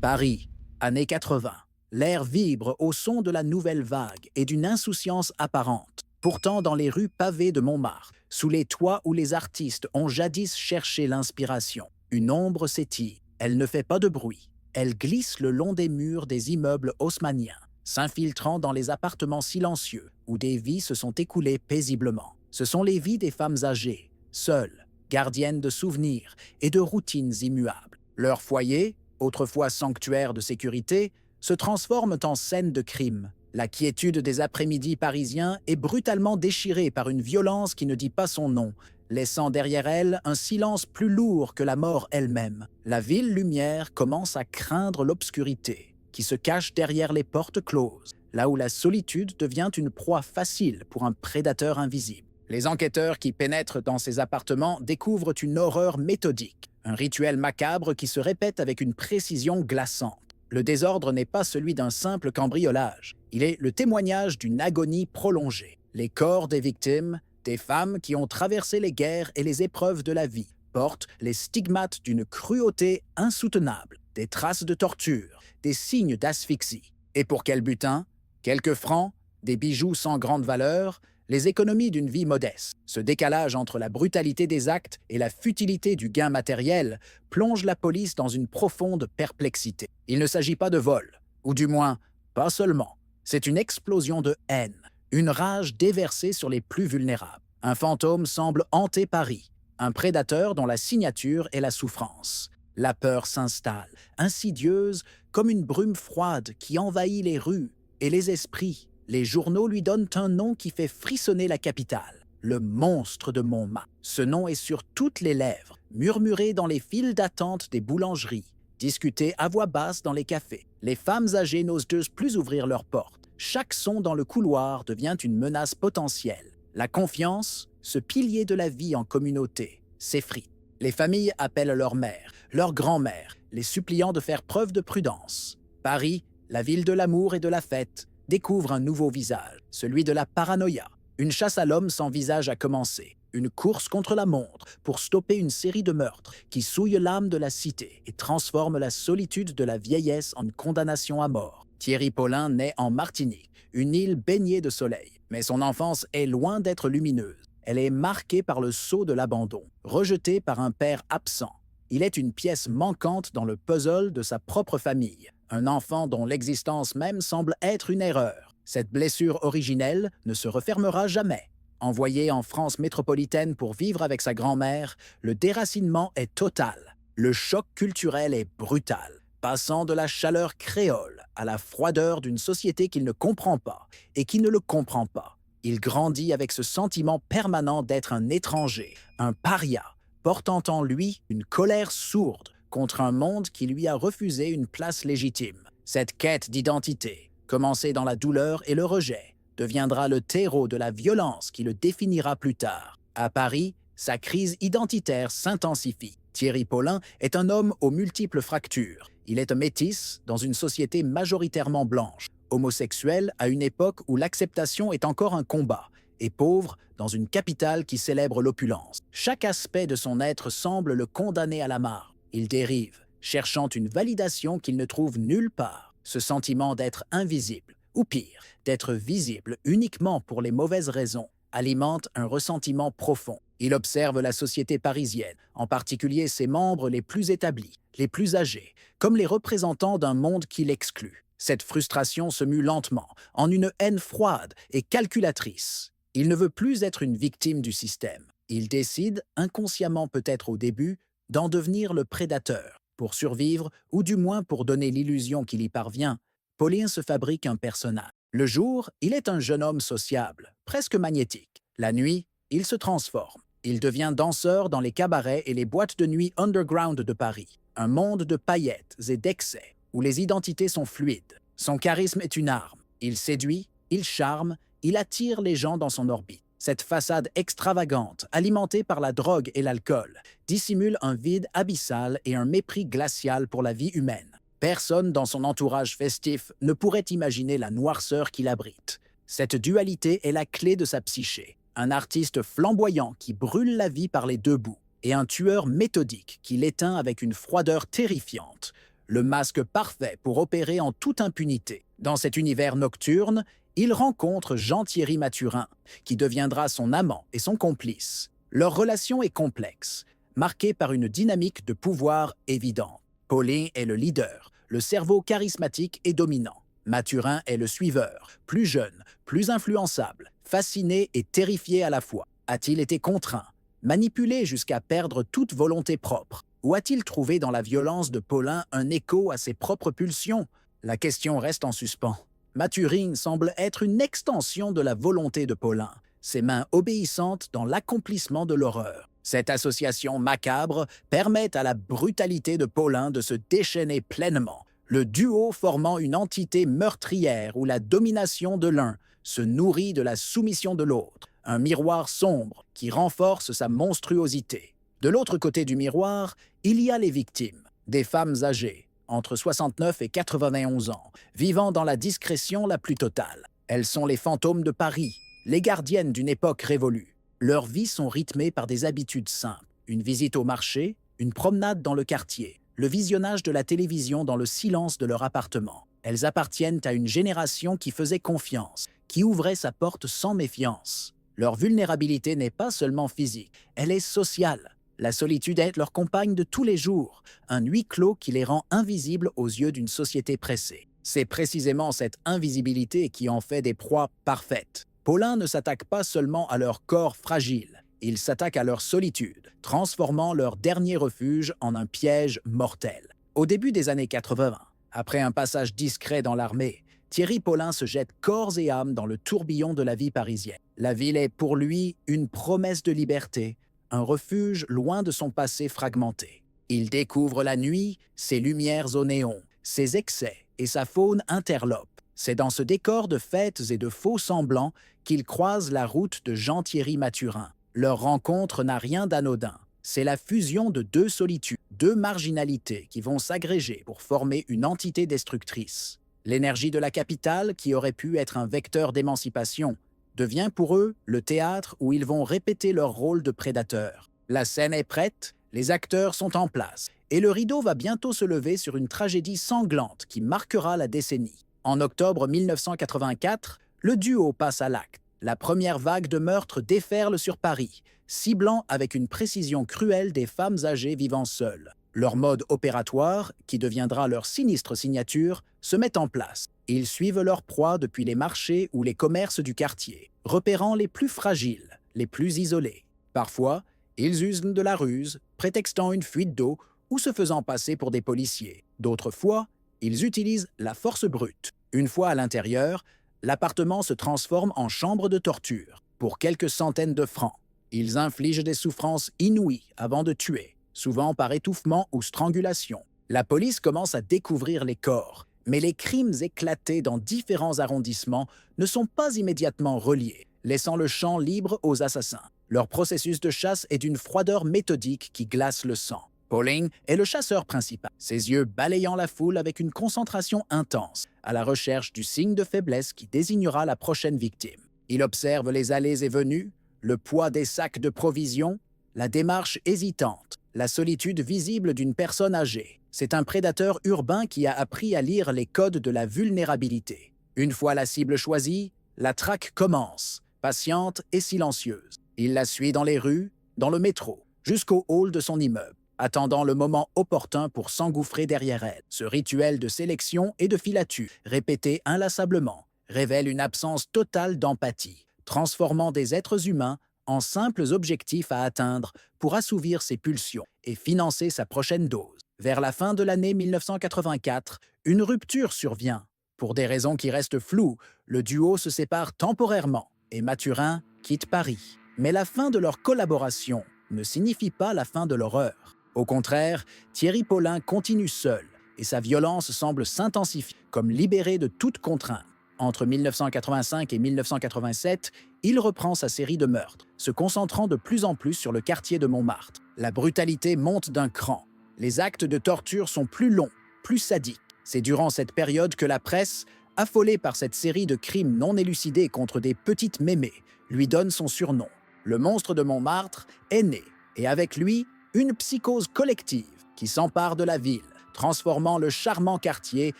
Paris, années 80. L'air vibre au son de la nouvelle vague et d'une insouciance apparente. Pourtant, dans les rues pavées de Montmartre, sous les toits où les artistes ont jadis cherché l'inspiration, une ombre s'étire. Elle ne fait pas de bruit. Elle glisse le long des murs des immeubles haussmanniens, s'infiltrant dans les appartements silencieux où des vies se sont écoulées paisiblement. Ce sont les vies des femmes âgées, seules, gardiennes de souvenirs et de routines immuables. Leur foyer, autrefois sanctuaire de sécurité, se transforment en scène de crime. La quiétude des après-midi parisiens est brutalement déchirée par une violence qui ne dit pas son nom, laissant derrière elle un silence plus lourd que la mort elle-même. La ville lumière commence à craindre l'obscurité, qui se cache derrière les portes closes, là où la solitude devient une proie facile pour un prédateur invisible. Les enquêteurs qui pénètrent dans ces appartements découvrent une horreur méthodique, un rituel macabre qui se répète avec une précision glaçante. Le désordre n'est pas celui d'un simple cambriolage, il est le témoignage d'une agonie prolongée. Les corps des victimes, des femmes qui ont traversé les guerres et les épreuves de la vie, portent les stigmates d'une cruauté insoutenable, des traces de torture, des signes d'asphyxie. Et pour quel butin? Quelques francs, des bijoux sans grande valeur, les économies d'une vie modeste. Ce décalage entre la brutalité des actes et la futilité du gain matériel plonge la police dans une profonde perplexité. Il ne s'agit pas de vol, ou du moins, pas seulement. C'est une explosion de haine, une rage déversée sur les plus vulnérables. Un fantôme semble hanter Paris, un prédateur dont la signature est la souffrance. La peur s'installe, insidieuse comme une brume froide qui envahit les rues et les esprits. Les journaux lui donnent un nom qui fait frissonner la capitale, le monstre de Montmartre. Ce nom est sur toutes les lèvres, murmuré dans les files d'attente des boulangeries, discuté à voix basse dans les cafés. Les femmes âgées n'osent plus ouvrir leurs portes. Chaque son dans le couloir devient une menace potentielle. La confiance, ce pilier de la vie en communauté, s'effrite. Les familles appellent leur mère, leur grand-mère, les suppliant de faire preuve de prudence. Paris, la ville de l'amour et de la fête, découvre un nouveau visage, celui de la paranoïa. Une chasse à l'homme sans visage a commencé, une course contre la montre pour stopper une série de meurtres qui souillent l'âme de la cité et transforment la solitude de la vieillesse en une condamnation à mort. Thierry Paulin naît en Martinique, une île baignée de soleil, mais son enfance est loin d'être lumineuse. Elle est marquée par le sceau de l'abandon, rejeté par un père absent. Il est une pièce manquante dans le puzzle de sa propre famille, un enfant dont l'existence même semble être une erreur. Cette blessure originelle ne se refermera jamais. Envoyé en France métropolitaine pour vivre avec sa grand-mère, le déracinement est total. Le choc culturel est brutal, passant de la chaleur créole à la froideur d'une société qu'il ne comprend pas et qui ne le comprend pas. Il grandit avec ce sentiment permanent d'être un étranger, un paria, portant en lui une colère sourde contre un monde qui lui a refusé une place légitime. Cette quête d'identité, commencée dans la douleur et le rejet, deviendra le terreau de la violence qui le définira plus tard. À Paris, sa crise identitaire s'intensifie. Thierry Paulin est un homme aux multiples fractures. Il est un métis dans une société majoritairement blanche, homosexuel à une époque où l'acceptation est encore un combat, et pauvre dans une capitale qui célèbre l'opulence. Chaque aspect de son être semble le condamner à la mare. Il dérive, cherchant une validation qu'il ne trouve nulle part. Ce sentiment d'être invisible, ou pire, d'être visible uniquement pour les mauvaises raisons, alimente un ressentiment profond. Il observe la société parisienne, en particulier ses membres les plus établis, les plus âgés, comme les représentants d'un monde qui l'exclut. Cette frustration se mue lentement, en une haine froide et calculatrice. Il ne veut plus être une victime du système. Il décide, inconsciemment peut-être au début, d'en devenir le prédateur. Pour survivre, ou du moins pour donner l'illusion qu'il y parvient, Paulin se fabrique un personnage. Le jour, il est un jeune homme sociable, presque magnétique. La nuit, il se transforme. Il devient danseur dans les cabarets et les boîtes de nuit underground de Paris. Un monde de paillettes et d'excès, où les identités sont fluides. Son charisme est une arme. Il séduit, il charme, il attire les gens dans son orbite. Cette façade extravagante, alimentée par la drogue et l'alcool, dissimule un vide abyssal et un mépris glacial pour la vie humaine. Personne dans son entourage festif ne pourrait imaginer la noirceur qu'il abrite. Cette dualité est la clé de sa psyché. Un artiste flamboyant qui brûle la vie par les deux bouts, et un tueur méthodique qui l'éteint avec une froideur terrifiante. le masque parfait pour opérer en toute impunité. Dans cet univers nocturne, il rencontre Jean-Thierry Mathurin, qui deviendra son amant et son complice. Leur relation est complexe, marquée par une dynamique de pouvoir évidente. Pauline est le leader, le cerveau charismatique et dominant. Mathurin est le suiveur, plus jeune, plus influençable, fasciné et terrifié à la fois. A-t-il été contraint, manipulé jusqu'à perdre toute volonté propre? Ou a-t-il trouvé dans la violence de Pauline un écho à ses propres pulsions? La question reste en suspens. Mathurin semble être une extension de la volonté de Pauline, ses mains obéissantes dans l'accomplissement de l'horreur. Cette association macabre permet à la brutalité de Pauline de se déchaîner pleinement, le duo formant une entité meurtrière où la domination de l'un se nourrit de la soumission de l'autre, un miroir sombre qui renforce sa monstruosité. De l'autre côté du miroir, il y a les victimes, des femmes âgées, entre 69 et 91 ans, vivant dans la discrétion la plus totale. Elles sont les fantômes de Paris, les gardiennes d'une époque révolue. Leurs vies sont rythmées par des habitudes simples, une visite au marché, une promenade dans le quartier, le visionnage de la télévision dans le silence de leur appartement. Elles appartiennent à une génération qui faisait confiance, qui ouvrait sa porte sans méfiance. Leur vulnérabilité n'est pas seulement physique, elle est sociale. La solitude est leur compagne de tous les jours, un huis clos qui les rend invisibles aux yeux d'une société pressée. C'est précisément cette invisibilité qui en fait des proies parfaites. Pauline ne s'attaque pas seulement à leur corps fragile, il s'attaque à leur solitude, transformant leur dernier refuge en un piège mortel. Au début des années 80, après un passage discret dans l'armée, Thierry Pauline se jette corps et âme dans le tourbillon de la vie parisienne. La ville est pour lui une promesse de liberté, un refuge loin de son passé fragmenté. Il découvre la nuit, ses lumières au néon, ses excès et sa faune interlope. C'est dans ce décor de fêtes et de faux semblants qu'il croise la route de Jean-Thierry Mathurin. Leur rencontre n'a rien d'anodin. C'est la fusion de deux solitudes, deux marginalités qui vont s'agréger pour former une entité destructrice. L'énergie de la capitale, qui aurait pu être un vecteur d'émancipation, devient pour eux le théâtre où ils vont répéter leur rôle de prédateurs. La scène est prête, les acteurs sont en place, et le rideau va bientôt se lever sur une tragédie sanglante qui marquera la décennie. En octobre 1984, le duo passe à l'acte. La première vague de meurtres déferle sur Paris, ciblant avec une précision cruelle des femmes âgées vivant seules. Leur mode opératoire, qui deviendra leur sinistre signature, se met en place. Ils suivent leur proie depuis les marchés ou les commerces du quartier, repérant les plus fragiles, les plus isolés. Parfois, ils usent de la ruse, prétextant une fuite d'eau ou se faisant passer pour des policiers. D'autres fois, ils utilisent la force brute. Une fois à l'intérieur, l'appartement se transforme en chambre de torture. Pour quelques centaines de francs, ils infligent des souffrances inouïes avant de tuer, souvent par étouffement ou strangulation. La police commence à découvrir les corps, mais les crimes éclatés dans différents arrondissements ne sont pas immédiatement reliés, laissant le champ libre aux assassins. Leur processus de chasse est d'une froideur méthodique qui glace le sang. Pauline est le chasseur principal, ses yeux balayant la foule avec une concentration intense, à la recherche du signe de faiblesse qui désignera la prochaine victime. Il observe les allées et venues, le poids des sacs de provisions, la démarche hésitante, la solitude visible d'une personne âgée. C'est un prédateur urbain qui a appris à lire les codes de la vulnérabilité. Une fois la cible choisie, la traque commence, patiente et silencieuse. Il la suit dans les rues, dans le métro, jusqu'au hall de son immeuble, attendant le moment opportun pour s'engouffrer derrière elle. Ce rituel de sélection et de filature, répété inlassablement, révèle une absence totale d'empathie, transformant des êtres humains en simples objectifs à atteindre pour assouvir ses pulsions et financer sa prochaine dose. Vers la fin de l'année 1984, une rupture survient. Pour des raisons qui restent floues, le duo se sépare temporairement et Mathurin quitte Paris. Mais la fin de leur collaboration ne signifie pas la fin de l'horreur. Au contraire, Thierry Pauline continue seul et sa violence semble s'intensifier, comme libéré de toute contrainte. Entre 1985 et 1987, il reprend sa série de meurtres, se concentrant de plus en plus sur le quartier de Montmartre. La brutalité monte d'un cran. Les actes de torture sont plus longs, plus sadiques. C'est durant cette période que la presse, affolée par cette série de crimes non élucidés contre des petites mémées, lui donne son surnom. Le monstre de Montmartre est né, et avec lui, une psychose collective qui s'empare de la ville, transformant le charmant quartier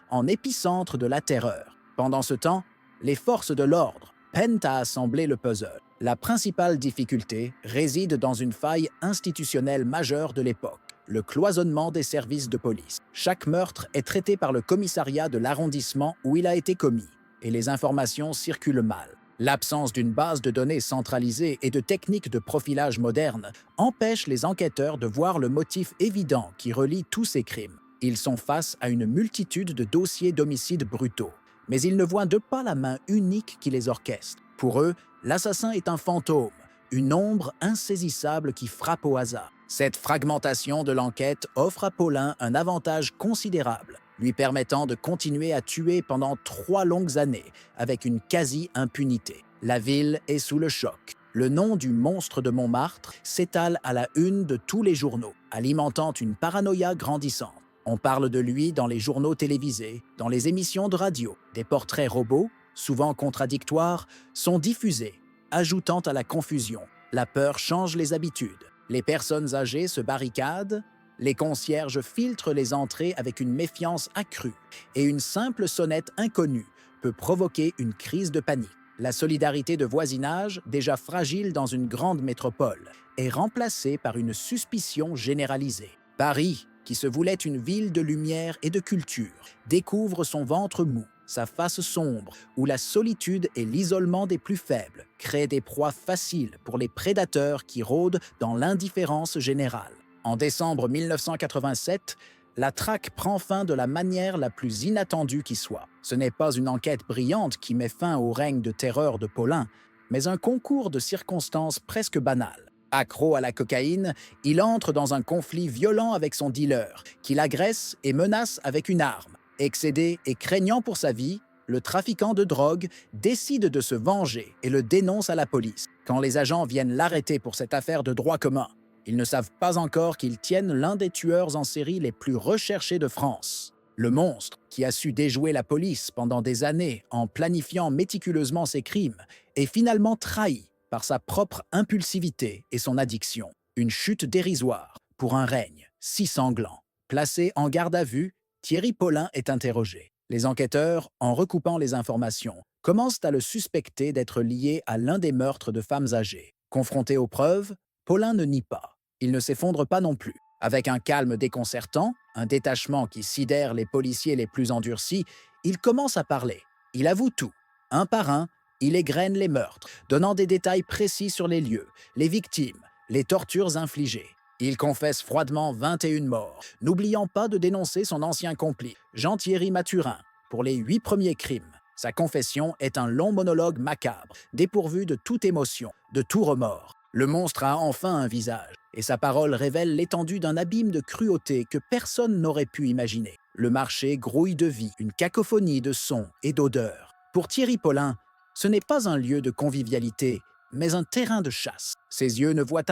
en épicentre de la terreur. Pendant ce temps, les forces de l'ordre peinent à assembler le puzzle. La principale difficulté réside dans une faille institutionnelle majeure de l'époque, le cloisonnement des services de police. Chaque meurtre est traité par le commissariat de l'arrondissement où il a été commis, et les informations circulent mal. L'absence d'une base de données centralisée et de techniques de profilage modernes empêche les enquêteurs de voir le motif évident qui relie tous ces crimes. Ils sont face à une multitude de dossiers d'homicides brutaux, mais ils ne voient de pas la main unique qui les orchestre. Pour eux, l'assassin est un fantôme, une ombre insaisissable qui frappe au hasard. Cette fragmentation de l'enquête offre à Paulin un avantage considérable, lui permettant de continuer à tuer pendant 3 longues années avec une quasi-impunité. La ville est sous le choc. Le nom du monstre de Montmartre s'étale à la une de tous les journaux, alimentant une paranoïa grandissante. On parle de lui dans les journaux télévisés, dans les émissions de radio. Des portraits robots, souvent contradictoires, sont diffusés, ajoutant à la confusion. La peur change les habitudes. Les personnes âgées se barricadent, les concierges filtrent les entrées avec une méfiance accrue, et une simple sonnette inconnue peut provoquer une crise de panique. La solidarité de voisinage, déjà fragile dans une grande métropole, est remplacée par une suspicion généralisée. Paris, qui se voulait une ville de lumière et de culture, découvre son ventre mou, sa face sombre, où la solitude et l'isolement des plus faibles créent des proies faciles pour les prédateurs qui rôdent dans l'indifférence générale. En décembre 1987, la traque prend fin de la manière la plus inattendue qui soit. Ce n'est pas une enquête brillante qui met fin au règne de terreur de Paulin, mais un concours de circonstances presque banales. Accro à la cocaïne, il entre dans un conflit violent avec son dealer, qui l'agresse et menace avec une arme. Excédé et craignant pour sa vie, le trafiquant de drogue décide de se venger et le dénonce à la police. Quand les agents viennent l'arrêter pour cette affaire de droit commun, ils ne savent pas encore qu'ils tiennent l'un des tueurs en série les plus recherchés de France. Le monstre, qui a su déjouer la police pendant des années en planifiant méticuleusement ses crimes, est finalement trahi par sa propre impulsivité et son addiction. Une chute dérisoire pour un règne si sanglant. Placé en garde à vue, Thierry Paulin est interrogé. Les enquêteurs, en recoupant les informations, commencent à le suspecter d'être lié à l'un des meurtres de femmes âgées. Confronté aux preuves, Paulin ne nie pas. Il ne s'effondre pas non plus. Avec un calme déconcertant, un détachement qui sidère les policiers les plus endurcis, il commence à parler. Il avoue tout. Un par un, il égrène les meurtres, donnant des détails précis sur les lieux, les victimes, les tortures infligées. Il confesse froidement 21 morts, n'oubliant pas de dénoncer son ancien complice, Jean-Thierry Mathurin, pour les 8 premiers crimes. Sa confession est un long monologue macabre, dépourvu de toute émotion, de tout remords. Le monstre a enfin un visage, et sa parole révèle l'étendue d'un abîme de cruauté que personne n'aurait pu imaginer. Le marché grouille de vie, une cacophonie de sons et d'odeurs. Pour Thierry Paulin, ce n'est pas un lieu de convivialité, mais un terrain de chasse. Ses yeux ne voient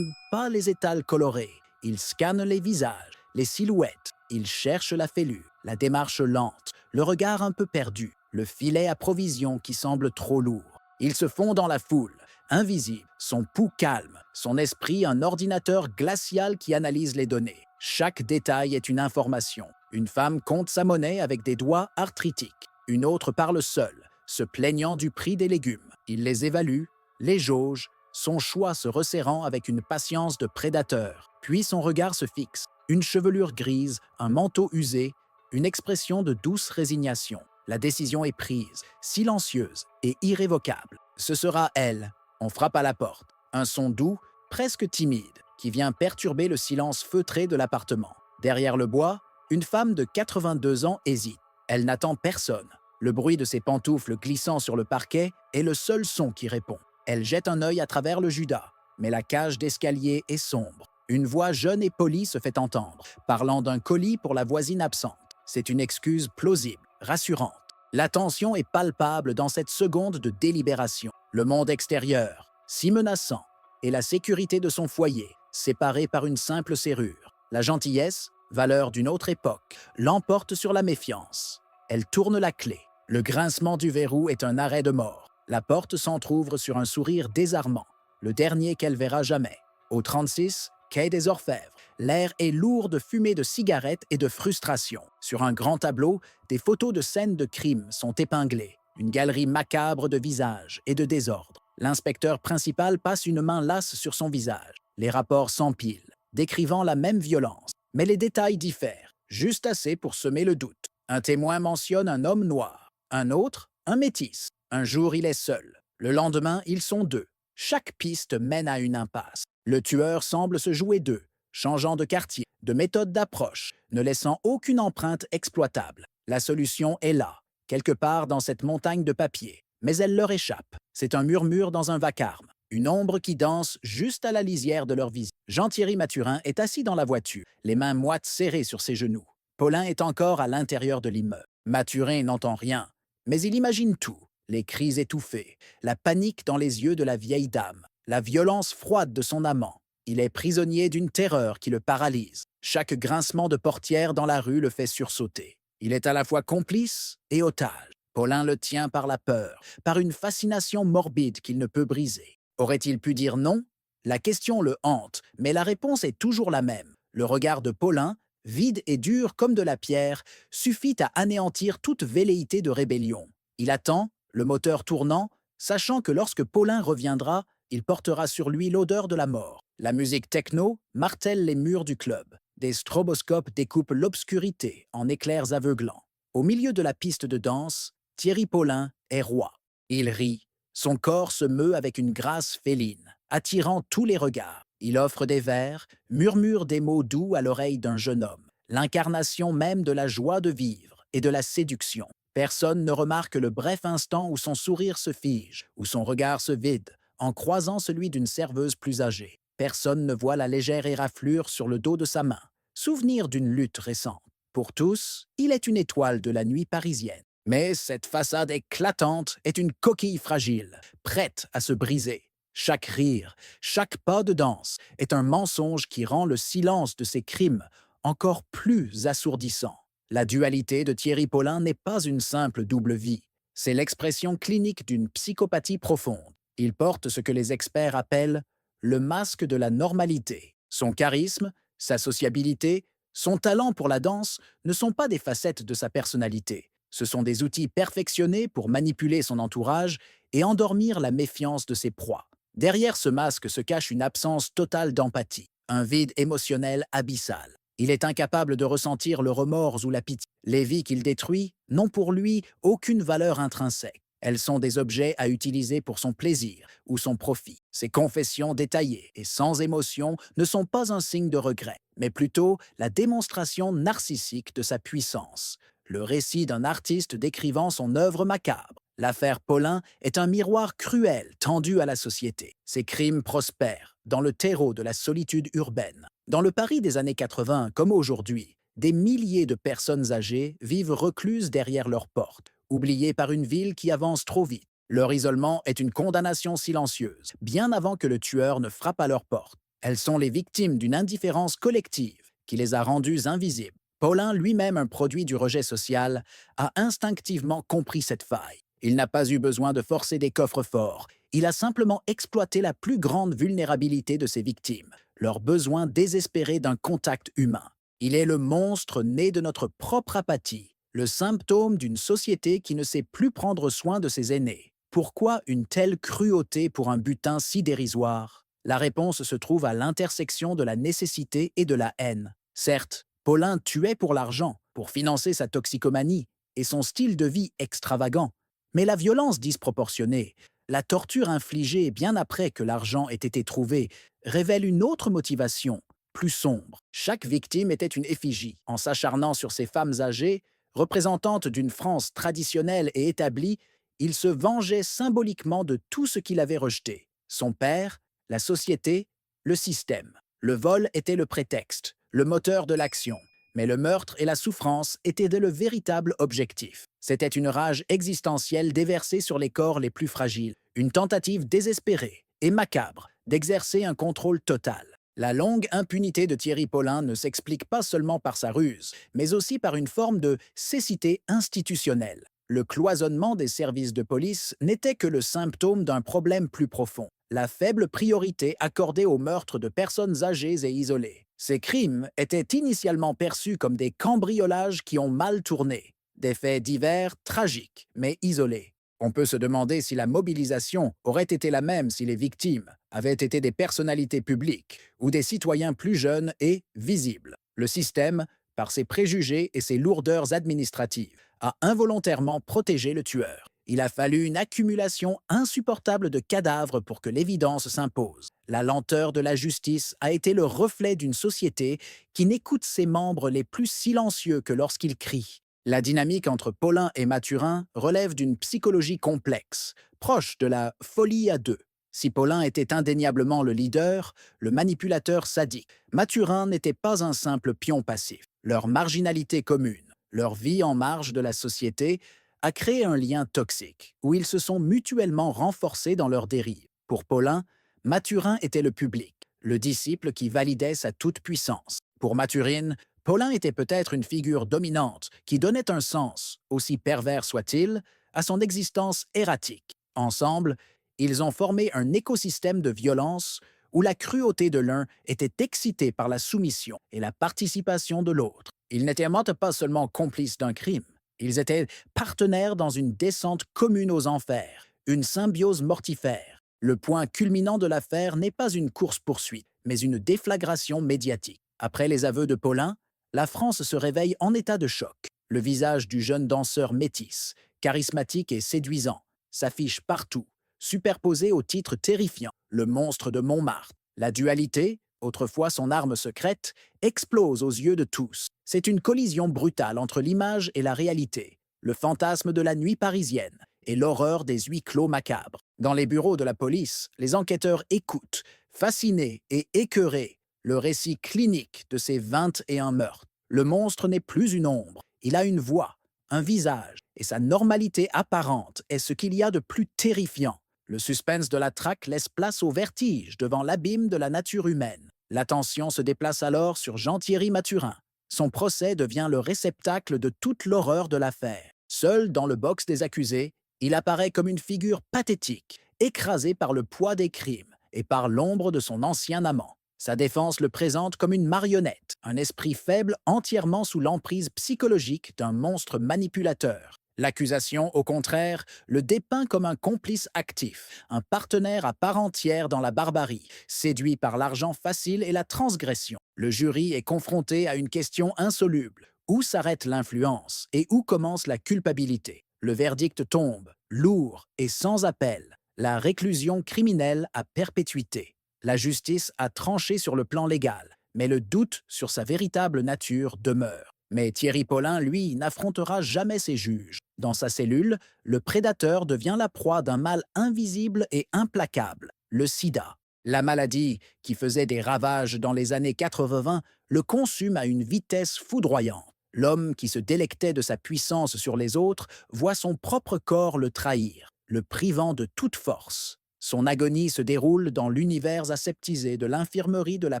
pas les étals colorés. Il scanne les visages, les silhouettes. Il cherche la fêlure, la démarche lente, le regard un peu perdu, le filet à provision qui semble trop lourd. Il se fond dans la foule, invisible, son pouls calme, son esprit un ordinateur glacial qui analyse les données. Chaque détail est une information. Une femme compte sa monnaie avec des doigts arthritiques. Une autre parle seule, se plaignant du prix des légumes. Il les évalue, les jauge, son choix se resserrant avec une patience de prédateur. Puis son regard se fixe. Une chevelure grise, un manteau usé, une expression de douce résignation. La décision est prise, silencieuse et irrévocable. Ce sera elle. On frappe à la porte. Un son doux, presque timide, qui vient perturber le silence feutré de l'appartement. Derrière le bois, une femme de 82 ans hésite. Elle n'attend personne. Le bruit de ses pantoufles glissant sur le parquet est le seul son qui répond. Elle jette un œil à travers le judas, mais la cage d'escalier est sombre. Une voix jeune et polie se fait entendre, parlant d'un colis pour la voisine absente. C'est une excuse plausible, rassurante. La tension est palpable dans cette seconde de délibération. Le monde extérieur, si menaçant, et la sécurité de son foyer, séparés par une simple serrure. La gentillesse, valeur d'une autre époque, l'emporte sur la méfiance. Elle tourne la clé. Le grincement du verrou est un arrêt de mort. La porte s'entr'ouvre sur un sourire désarmant, le dernier qu'elle verra jamais. Au 36, quai des Orfèvres. L'air est lourd de fumée de cigarettes et de frustration. Sur un grand tableau, des photos de scènes de crime sont épinglées. Une galerie macabre de visages et de désordre. L'inspecteur principal passe une main lasse sur son visage. Les rapports s'empilent, décrivant la même violence. Mais les détails diffèrent, juste assez pour semer le doute. Un témoin mentionne un homme noir, un autre, un métis. Un jour, il est seul. Le lendemain, ils sont deux. Chaque piste mène à une impasse. Le tueur semble se jouer d'eux, changeant de quartier, de méthode d'approche, ne laissant aucune empreinte exploitable. La solution est là, quelque part dans cette montagne de papier, mais elle leur échappe. C'est un murmure dans un vacarme, une ombre qui danse juste à la lisière de leur vision. Jean-Thierry Mathurin est assis dans la voiture, les mains moites serrées sur ses genoux. Paulin est encore à l'intérieur de l'immeuble. Mathurin n'entend rien, mais il imagine tout. Les cris étouffés, la panique dans les yeux de la vieille dame, la violence froide de son amant. Il est prisonnier d'une terreur qui le paralyse. Chaque grincement de portière dans la rue le fait sursauter. Il est à la fois complice et otage. Paulin le tient par la peur, par une fascination morbide qu'il ne peut briser. Aurait-il pu dire non? La question le hante, mais la réponse est toujours la même. Le regard de Paulin, vide et dur comme de la pierre, suffit à anéantir toute velléité de rébellion. Il attend, le moteur tournant, sachant que lorsque Paulin reviendra, il portera sur lui l'odeur de la mort. La musique techno martèle les murs du club. Des stroboscopes découpent l'obscurité en éclairs aveuglants. Au milieu de la piste de danse, Thierry Paulin est roi. Il rit. Son corps se meut avec une grâce féline, attirant tous les regards. Il offre des vers, murmure des mots doux à l'oreille d'un jeune homme, l'incarnation même de la joie de vivre et de la séduction. Personne ne remarque le bref instant où son sourire se fige, où son regard se vide, en croisant celui d'une serveuse plus âgée. Personne ne voit la légère éraflure sur le dos de sa main, souvenir d'une lutte récente. Pour tous, il est une étoile de la nuit parisienne. Mais cette façade éclatante est une coquille fragile, prête à se briser. Chaque rire, chaque pas de danse est un mensonge qui rend le silence de ses crimes encore plus assourdissant. La dualité de Thierry Paulin n'est pas une simple double vie. C'est l'expression clinique d'une psychopathie profonde. Il porte ce que les experts appellent le masque de la normalité. Son charisme, sa sociabilité, son talent pour la danse ne sont pas des facettes de sa personnalité. Ce sont des outils perfectionnés pour manipuler son entourage et endormir la méfiance de ses proies. Derrière ce masque se cache une absence totale d'empathie, un vide émotionnel abyssal. Il est incapable de ressentir le remords ou la pitié. Les vies qu'il détruit n'ont pour lui aucune valeur intrinsèque. Elles sont des objets à utiliser pour son plaisir ou son profit. Ses confessions détaillées et sans émotion ne sont pas un signe de regret, mais plutôt la démonstration narcissique de sa puissance. Le récit d'un artiste décrivant son œuvre macabre. L'affaire Paulin est un miroir cruel tendu à la société. Ses crimes prospèrent dans le terreau de la solitude urbaine. Dans le Paris des années 80, comme aujourd'hui, des milliers de personnes âgées vivent recluses derrière leurs portes, oubliées par une ville qui avance trop vite. Leur isolement est une condamnation silencieuse, bien avant que le tueur ne frappe à leur porte. Elles sont les victimes d'une indifférence collective qui les a rendues invisibles. Paulin, lui-même un produit du rejet social, a instinctivement compris cette faille. Il n'a pas eu besoin de forcer des coffres forts. Il a simplement exploité la plus grande vulnérabilité de ses victimes, leur besoin désespéré d'un contact humain. Il est le monstre né de notre propre apathie, le symptôme d'une société qui ne sait plus prendre soin de ses aînés. Pourquoi une telle cruauté pour un butin si dérisoire? La réponse se trouve à l'intersection de la nécessité et de la haine. Certes, Paulin tuait pour l'argent, pour financer sa toxicomanie et son style de vie extravagant. Mais la violence disproportionnée, la torture infligée bien après que l'argent ait été trouvé, révèle une autre motivation, plus sombre. Chaque victime était une effigie. En s'acharnant sur ces femmes âgées, représentantes d'une France traditionnelle et établie, il se vengeait symboliquement de tout ce qu'il avait rejeté. Son père, la société, le système. Le vol était le prétexte, le moteur de l'action. Mais le meurtre et la souffrance étaient le véritable objectif. C'était une rage existentielle déversée sur les corps les plus fragiles, une tentative désespérée et macabre d'exercer un contrôle total. La longue impunité de Thierry Paulin ne s'explique pas seulement par sa ruse, mais aussi par une forme de cécité institutionnelle. Le cloisonnement des services de police n'était que le symptôme d'un problème plus profond, la faible priorité accordée au meurtre de personnes âgées et isolées. Ces crimes étaient initialement perçus comme des cambriolages qui ont mal tourné, des faits divers tragiques mais isolés. On peut se demander si la mobilisation aurait été la même si les victimes avaient été des personnalités publiques ou des citoyens plus jeunes et visibles. Le système, par ses préjugés et ses lourdeurs administratives, a involontairement protégé le tueur. Il a fallu une accumulation insupportable de cadavres pour que l'évidence s'impose. La lenteur de la justice a été le reflet d'une société qui n'écoute ses membres les plus silencieux que lorsqu'ils crient. La dynamique entre Paulin et Mathurin relève d'une psychologie complexe, proche de la folie à deux. Si Paulin était indéniablement le leader, le manipulateur sadique, Mathurin n'était pas un simple pion passif. Leur marginalité commune, leur vie en marge de la société, a créé un lien toxique, où ils se sont mutuellement renforcés dans leur dérive. Pour Paulin, Mathurin était le public, le disciple qui validait sa toute-puissance. Pour Mathurine, Paulin était peut-être une figure dominante qui donnait un sens, aussi pervers soit-il, à son existence erratique. Ensemble, ils ont formé un écosystème de violence où la cruauté de l'un était excitée par la soumission et la participation de l'autre. Ils n'étaient pas seulement complices d'un crime, ils étaient partenaires dans une descente commune aux enfers, une symbiose mortifère. Le point culminant de l'affaire n'est pas une course-poursuite, mais une déflagration médiatique. Après les aveux de Paulin, la France se réveille en état de choc. Le visage du jeune danseur métis, charismatique et séduisant, s'affiche partout, superposé au titre terrifiant, le monstre de Montmartre. La dualité, autrefois son arme secrète, explose aux yeux de tous. C'est une collision brutale entre l'image et la réalité, le fantasme de la nuit parisienne et l'horreur des huis clos macabres. Dans les bureaux de la police, les enquêteurs écoutent, fascinés et écœurés, le récit clinique de ces 21 meurtres. Le monstre n'est plus une ombre, il a une voix, un visage, et sa normalité apparente est ce qu'il y a de plus terrifiant. Le suspense de la traque laisse place au vertige devant l'abîme de la nature humaine. L'attention se déplace alors sur Jean-Thierry Mathurin. Son procès devient le réceptacle de toute l'horreur de l'affaire. Seul dans le box des accusés, il apparaît comme une figure pathétique, écrasée par le poids des crimes et par l'ombre de son ancien amant. Sa défense le présente comme une marionnette, un esprit faible entièrement sous l'emprise psychologique d'un monstre manipulateur. L'accusation, au contraire, le dépeint comme un complice actif, un partenaire à part entière dans la barbarie, séduit par l'argent facile et la transgression. Le jury est confronté à une question insoluble. Où s'arrête l'influence et où commence la culpabilité? Le verdict tombe, lourd et sans appel. La réclusion criminelle à perpétuité. La justice a tranché sur le plan légal, mais le doute sur sa véritable nature demeure. Mais Thierry Paulin, lui, n'affrontera jamais ses juges. Dans sa cellule, le prédateur devient la proie d'un mal invisible et implacable, le sida. La maladie, qui faisait des ravages dans les années 80, le consume à une vitesse foudroyante. L'homme qui se délectait de sa puissance sur les autres voit son propre corps le trahir, le privant de toute force. Son agonie se déroule dans l'univers aseptisé de l'infirmerie de la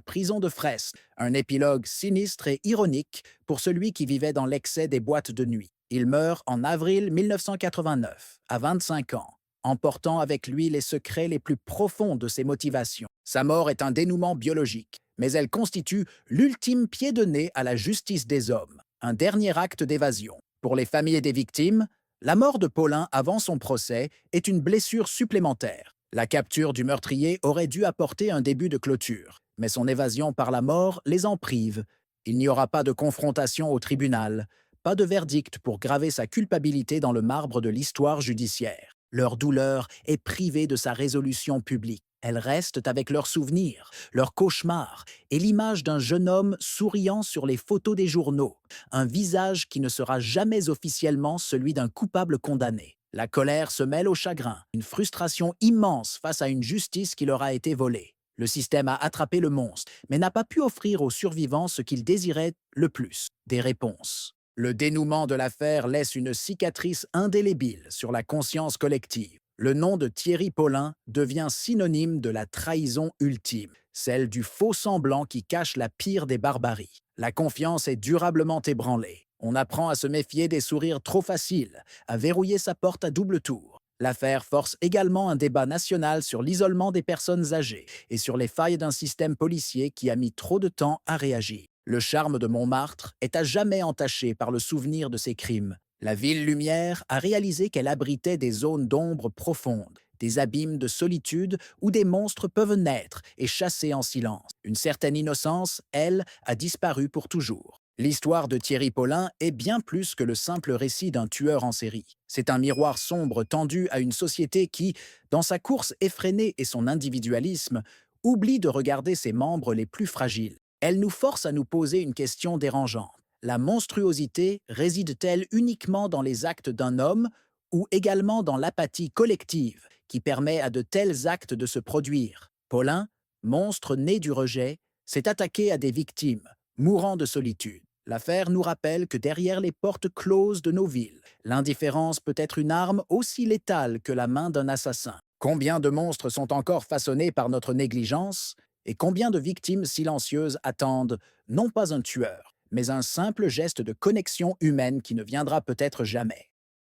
prison de Fresnes, un épilogue sinistre et ironique pour celui qui vivait dans l'excès des boîtes de nuit. Il meurt en avril 1989, à 25 ans, emportant avec lui les secrets les plus profonds de ses motivations. Sa mort est un dénouement biologique, mais elle constitue l'ultime pied de nez à la justice des hommes, un dernier acte d'évasion. Pour les familles des victimes, la mort de Paulin avant son procès est une blessure supplémentaire. La capture du meurtrier aurait dû apporter un début de clôture, mais son évasion par la mort les en prive. Il n'y aura pas de confrontation au tribunal, pas de verdict pour graver sa culpabilité dans le marbre de l'histoire judiciaire. Leur douleur est privée de sa résolution publique. Elles restent avec leurs souvenirs, leurs cauchemars et l'image d'un jeune homme souriant sur les photos des journaux, un visage qui ne sera jamais officiellement celui d'un coupable condamné. La colère se mêle au chagrin, une frustration immense face à une justice qui leur a été volée. Le système a attrapé le monstre, mais n'a pas pu offrir aux survivants ce qu'ils désiraient le plus, des réponses. Le dénouement de l'affaire laisse une cicatrice indélébile sur la conscience collective. Le nom de Thierry Paulin devient synonyme de la trahison ultime, celle du faux semblant qui cache la pire des barbaries. La confiance est durablement ébranlée. On apprend à se méfier des sourires trop faciles, à verrouiller sa porte à double tour. L'affaire force également un débat national sur l'isolement des personnes âgées et sur les failles d'un système policier qui a mis trop de temps à réagir. Le charme de Montmartre est à jamais entaché par le souvenir de ces crimes. La ville lumière a réalisé qu'elle abritait des zones d'ombre profondes, des abîmes de solitude où des monstres peuvent naître et chasser en silence. Une certaine innocence, elle, a disparu pour toujours. L'histoire de Thierry Paulin est bien plus que le simple récit d'un tueur en série. C'est un miroir sombre tendu à une société qui, dans sa course effrénée et son individualisme, oublie de regarder ses membres les plus fragiles. Elle nous force à nous poser une question dérangeante. La monstruosité réside-t-elle uniquement dans les actes d'un homme ou également dans l'apathie collective qui permet à de tels actes de se produire? Paulin, monstre né du rejet, s'est attaqué à des victimes, mourant de solitude. L'affaire nous rappelle que derrière les portes closes de nos villes, l'indifférence peut être une arme aussi létale que la main d'un assassin. Combien de monstres sont encore façonnés par notre négligence et combien de victimes silencieuses attendent non pas un tueur, mais un simple geste de connexion humaine qui ne viendra peut-être jamais.